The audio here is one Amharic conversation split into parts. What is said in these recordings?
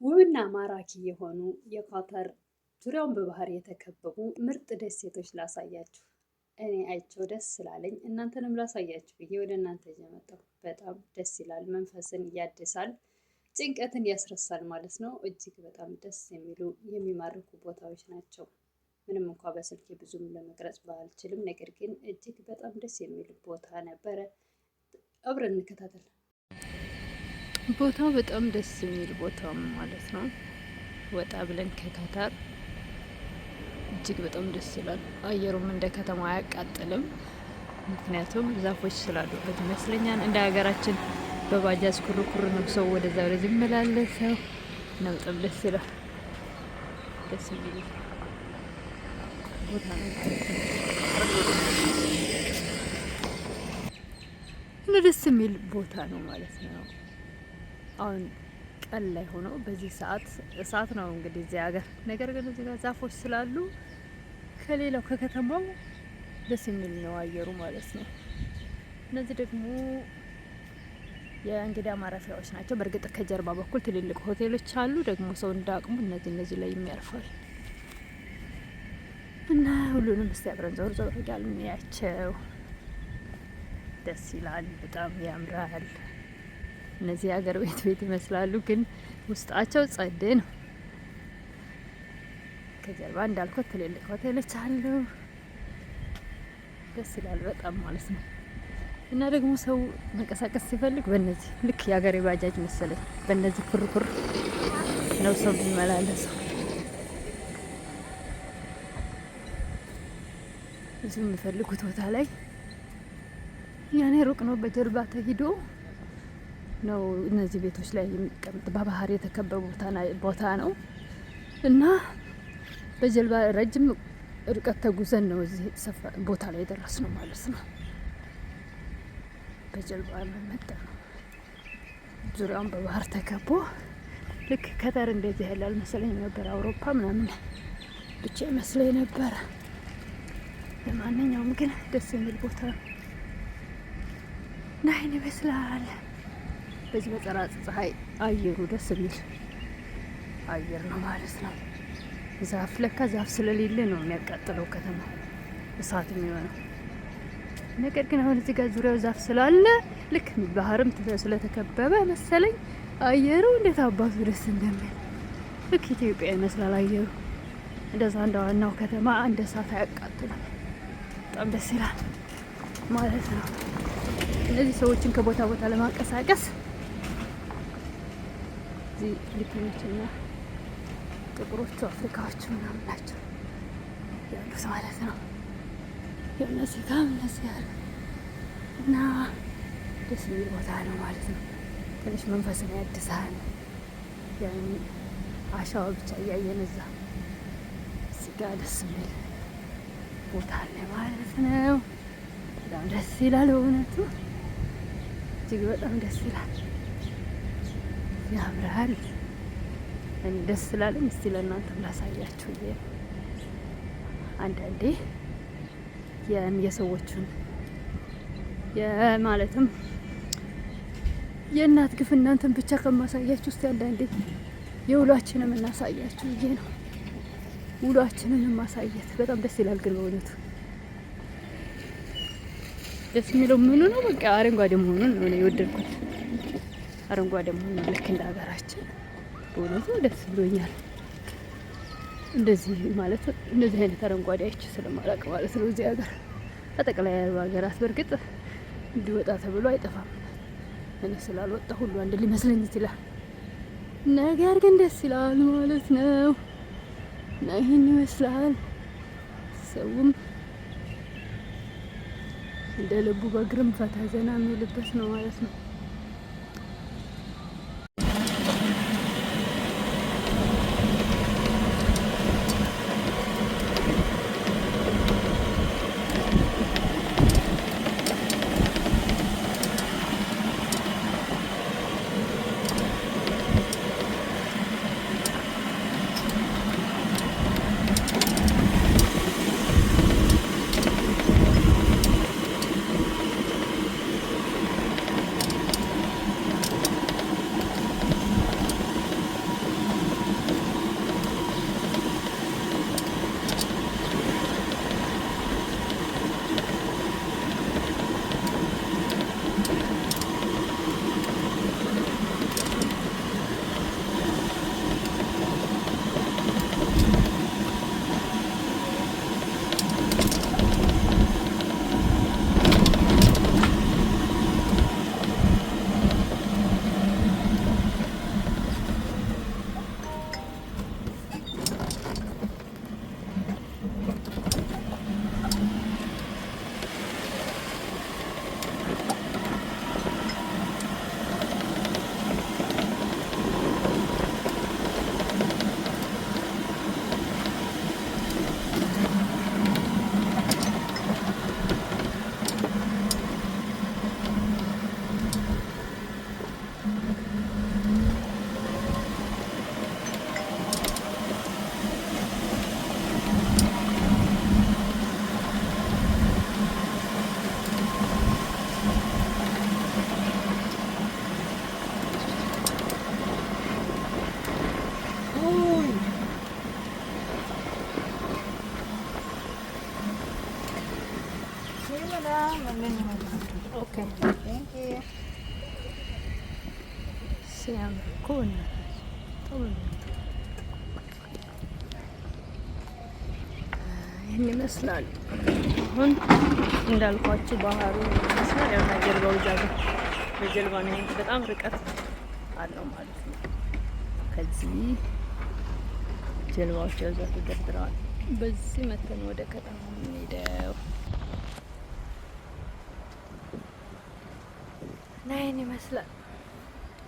ውብና ማራኪ የሆኑ የኳተር ዙሪያውን በባህር የተከበቡ ምርጥ ደሴቶች ላሳያችሁ። እኔ አይቼው ደስ ስላለኝ እናንተንም ላሳያችሁ ብዬ ወደ እናንተ ይዤ መጣሁ። በጣም ደስ ይላል፣ መንፈስን ያድሳል፣ ጭንቀትን ያስረሳል ማለት ነው። እጅግ በጣም ደስ የሚሉ የሚማርኩ ቦታዎች ናቸው። ምንም እንኳ በስልኬ ብዙም ለመቅረጽ ባልችልም፣ ነገር ግን እጅግ በጣም ደስ የሚል ቦታ ነበረ። አብረን እንከታተል። ቦታው በጣም ደስ የሚል ቦታ ማለት ነው። ወጣ ብለን ከካታር እጅግ በጣም ደስ ይላል። አየሩም እንደ ከተማ አያቃጥልም። ምክንያቱም ዛፎች ስላሉበት ይመስለኛል። እንደ ሀገራችን በባጃጅ ኩርኩር ነው ሰው ወደዛ ወደዚህ ይመላለሰው እና በጣም ደስ ይላል። ደስ የሚል ቦታ ነው። ደስ የሚል ቦታ ነው ማለት ነው። አሁን ቀን ላይ ሆኖ በዚህ ሰዓት እሳት ነው እንግዲህ እዚህ ሀገር። ነገር ግን እዚህ ጋር ዛፎች ስላሉ ከሌላው ከከተማው ደስ የሚል ነው አየሩ ማለት ነው። እነዚህ ደግሞ የእንግዳ ማረፊያዎች ናቸው። በእርግጥ ከጀርባ በኩል ትልልቅ ሆቴሎች አሉ። ደግሞ ሰው እንዳቅሙ እነዚህ ላይ የሚያርፋል እና ሁሉንም እስቲ አብረን ዞር ዞር እያልን እንያቸው። ደስ ይላል፣ በጣም ያምራል። እነዚህ የሀገር ቤት ይመስላሉ፣ ግን ውስጣቸው ጸድ ነው። ከጀርባ እንዳልኩት ትልልቅ ሆቴሎች አሉ። ደስ ይላል በጣም ማለት ነው። እና ደግሞ ሰው መንቀሳቀስ ሲፈልግ በእነዚህ ልክ የሀገሬ ባጃጅ መሰለኝ በእነዚህ ኩርኩር ነው ሰው የሚመላለሰው። እዚሁ የሚፈልጉት ቦታ ላይ ያኔ ሩቅ ነው፣ በጀርባ ተሂዶ ነው እነዚህ ቤቶች ላይ የሚቀመጥ። በባህር የተከበበ ቦታ ነው እና በጀልባ ረጅም ርቀት ተጉዘን ነው እዚህ ቦታ ላይ የደረስ ነው ማለት ነው። በጀልባ መመጣ ነው። ዙሪያውን በባህር ተከቦ ልክ ከተር እንደዚህ ያላል መሰለኝ ነበር። አውሮፓ ምናምን ብቻ ይመስለኝ ነበረ። ለማንኛውም ግን ደስ የሚል ቦታ ነው እና ይህን ይመስላል። በዚህ በጠራ ፀሐይ አየሩ ደስ የሚል አየር ነው ማለት ነው። ዛፍ ለካ ዛፍ ስለሌለ ነው የሚያቃጥለው ከተማ እሳት የሚሆነው። ነገር ግን አሁን እዚህ ጋር ዙሪያው ዛፍ ስላለ ልክ ባህርም ስለተከበበ መሰለኝ አየሩ እንዴት አባቱ ደስ እንደሚል ልክ ኢትዮጵያ ይመስላል አየሩ። እንደዛ እንደ ዋናው ከተማ እንደ እሳት አያቃጥልም። በጣም ደስ ይላል ማለት ነው። እነዚህ ሰዎችን ከቦታ ቦታ ለማንቀሳቀስ እዚህ ፊሊፒኖችና ጥቁሮቹ አፍሪካዎቹ ምናምን ናቸው ያሉት ማለት ነው። የእነዚህ ጋር እነዚህ ያሉ እና ደስ የሚል ቦታ ነው ማለት ነው። ትንሽ መንፈስን ያድሳል። ያኔ አሻዋ ብቻ እያየን እዛ እዚህ ጋር ደስ የሚል ቦታ አለ ማለት ነው። በጣም ደስ ይላል በእውነቱ እጅግ በጣም ደስ ይላል፣ ያምራል። እኔ ደስ ስላለኝ እስቲ ለእናንተም ላሳያችሁ ብዬ አንዳንዴ የሰዎቹን ማለትም የእናት ግፍ እናንተን ብቻ ከማሳያችሁ እስቲ አንዳንዴ የውሏችንም እናሳያችሁ ብዬ ነው። ውሏችንን ማሳየት በጣም ደስ ይላል። ግን በእውነቱ ደስ የሚለው ምኑ ነው? በቃ አረንጓዴ መሆኑን ነው እኔ የወደድኩት። አረንጓዴ መሆኑን ልክ እንደ ሀገራችን በእውነቱ ደስ ብሎኛል። እንደዚህ ማለት እንደዚህ አይነት አረንጓዴ አይቼ ስለማላውቅ ማለት ነው። እዚህ ሀገር በጠቅላይ ያሉ ሀገራት በእርግጥ እንዲወጣ ተብሎ አይጠፋም። እኔ ስላልወጣ ሁሉ አንድ ሊመስለኝ ይችላል። ነገር ግን ደስ ይላል ማለት ነው። እና ይህን ይመስላል። ሰውም እንደ ልቡ በእግርም ፈታ ዘና የሚልበት ነው ማለት ነው። ኦኬ ሲያምር እኮ ይህን ይመስላል። አሁን እንዳልኳችሁ ባህሩ ይመስላል። ያው ጀልባው እዛ ጋር በጀልባ ነው። በጣም ርቀት አለው ማለት ነው። ከዚህ ጀልባዎች እዛ ተደርድረዋል። በዚህ መተን ወደ ከተማ የምንሄደው ናይን ይመስላል።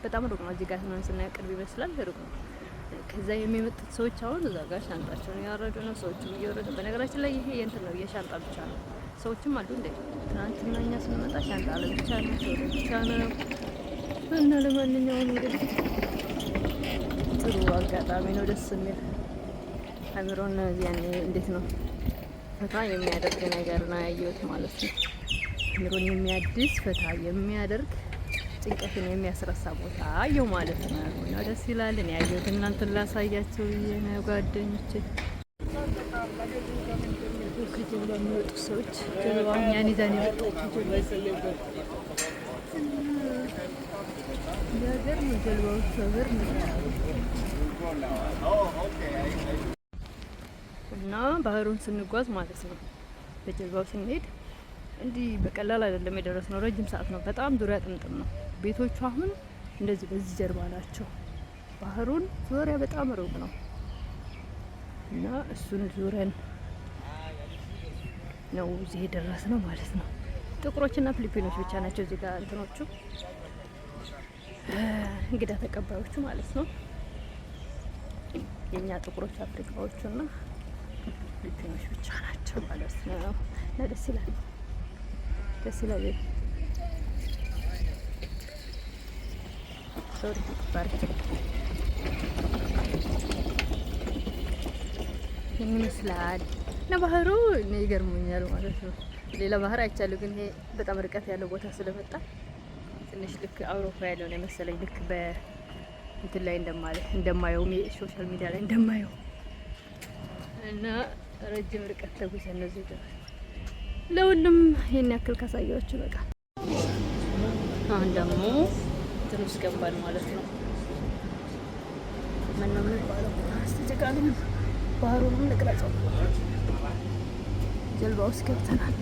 በጣም ሩቅ ነው። እዚህ ጋር ሆነን ስናየው ቅርብ ይመስላል፣ ሩቅ ነው። ከዛ የሚመጡት ሰዎች አሁን እዛ ጋር ሻንጣቸውን ያወረዱ ነው። ሰዎችም እየወረዱ። በነገራችን ላይ ይሄ የእንትን ነው፣ የሻንጣ ብቻ ነው። ሰዎችም አሉ እንደ ትናንትና እኛ ስንመጣ ሻንጣ ለብቻ ነው፣ ሰው ለብቻ ነው። እና ለማንኛውም እንግዲህ ጥሩ አጋጣሚ ነው፣ ደስ የሚል አእምሮን ያኔ እንዴት ነው ፈታ የሚያደርግ ነገር ነው ያየሁት ማለት ነው። አእምሮን የሚያድስ ፈታ የሚያደርግ ጭንቀትን የሚያስረሳ ቦታ አየሁ ማለት ነው። እና ደስ ይላል። እኔ ያየሁት እናንተን ላሳያቸው ብዬ ነው ጓደኞቼ። ከጀልባ የሚወጡ ሰዎች ጀልባ እኛን ይዛን የመጣችው ሀገር ነው። ጀልባዎቹ ሀገር ነው እና ባህሩን ስንጓዝ ማለት ነው በጀልባው ስንሄድ እንዲህ በቀላል አይደለም የደረስነው። ረጅም ሰዓት ነው። በጣም ዙሪያ ጥምጥም ነው። ቤቶቹ አሁን እንደዚህ በዚህ ጀርባ ናቸው። ባህሩን ዙሪያ በጣም ሩቅ ነው እና እሱን ዙረን ነው እዚህ የደረስነው ማለት ነው። ጥቁሮችና ፊሊፒኖች ብቻ ናቸው እዚህ ጋር እንትኖቹ እንግዳ ተቀባዮቹ ማለት ነው። የኛ ጥቁሮች አፍሪካዎቹና ፊሊፒኖች ብቻ ናቸው ማለት ነው። እና ደስ ይላል፣ ደስ ይላል። ሶሪ ባርክ ይመስላል እና ባህሩ እኔ ይገርሙኛል ማለት ነው። ሌላ ባህር አይቻለሁ፣ ግን ይሄ በጣም ርቀት ያለው ቦታ ስለመጣ ትንሽ ልክ አውሮፓ ያለው ነው የመሰለኝ። ልክ በእንትን ላይ እንደማየው ሶሻል ሚዲያ ላይ እንደማየው እና ረጅም ርቀት ተጉዘን ነው እዚህ ለሁሉም ይሄን ያክል ካሳያችሁ በቃ። አሁን ደግሞ እንትን ውስጥ ገባን ማለት ነው። ምን ነው የሚባለው? አስተጀቃሉ ባህሩንም ልቅረጸው። ጀልባ ውስጥ ገብተናል።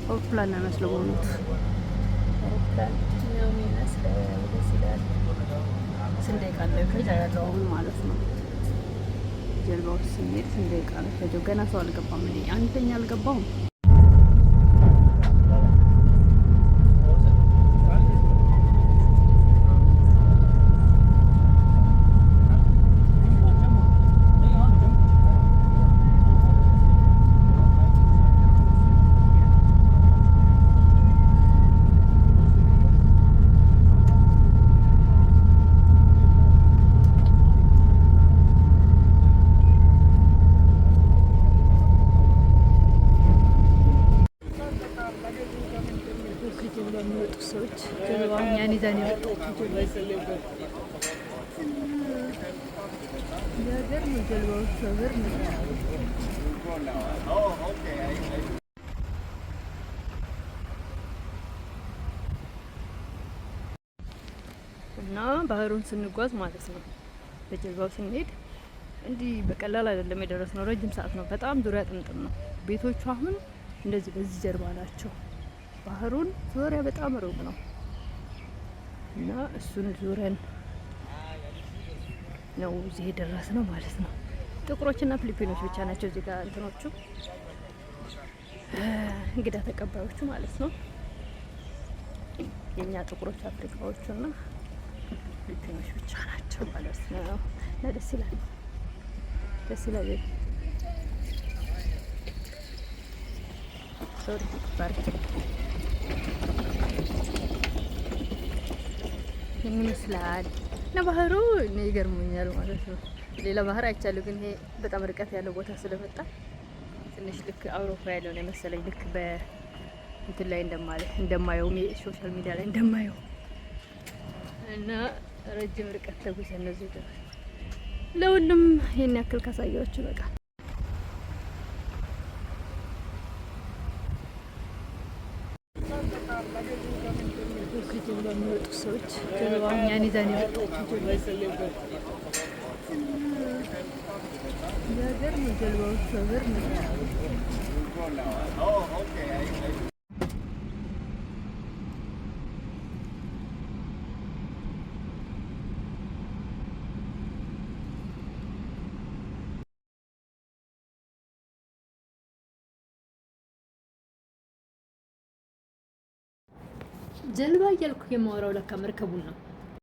አውሮፕላን ነው መስሎ ሆኖት አውሮፕላን ነው የሚመስለው። ደስ ይላል። ስንት ደቂቃ ነው ከዛ ያለው አሁን ማለት ነው። ጀልባ ውስጥ ስንሄድ ስንት ደቂቃ ነው ከጀው? ገና ሰው አልገባም። እኔ አንተኛ አልገባውም። የሚወጡ ሰዎች ጀልባ እኛን ይዛን የመጣችው ሀገር ነው። ጀልባዎቹ ሀገር ነው እና ባህሩን ስንጓዝ ማለት ነው በጀልባው ስንሄድ እንዲህ በቀላል አይደለም የደረስነው። ረጅም ሰዓት ነው። በጣም ዙሪያ ጥምጥም ነው። ቤቶቹ አሁን እንደዚህ በዚህ ጀርባ ናቸው። ባህሩን ዙሪያ በጣም ሩቅ ነው እና እሱን ዙረን ነው እዚህ የደረስነው ማለት ነው። ጥቁሮችና ፊሊፒኖች ብቻ ናቸው እዚህ ጋር እንትኖቹ እንግዳ ተቀባዮቹ ማለት ነው። የኛ ጥቁሮች አፍሪካዎቹና ፊሊፒኖች ብቻ ናቸው ማለት ነው። እና ደስ ይላል፣ ደስ ይላል። ሶሪ ባርክ ይመስላል እና ባህሩ እኔ ይገርሙኛል ማለት ነው። ሌላ ባህር አይቻለሁ፣ ግን ይሄ በጣም ርቀት ያለው ቦታ ስለመጣ ትንሽ ልክ አውሮፓ ያለው ነው የመሰለኝ። ልክ በእንትን ላይ እንደማየው ሶሻል ሚዲያ ላይ እንደማየው እና ረጅም ርቀት ተጉዘን ነው እዚህ ለሁሉም ይሄን ያክል ካሳያችሁ በቃ። ሰዎች ጀልባ እኛን ይዛን የመጣችው የሀገር ነው። ጀልባዎቹ ሀገር ነው። ጀልባ እያልኩ የማወራው ለካ መርከቡን ነው።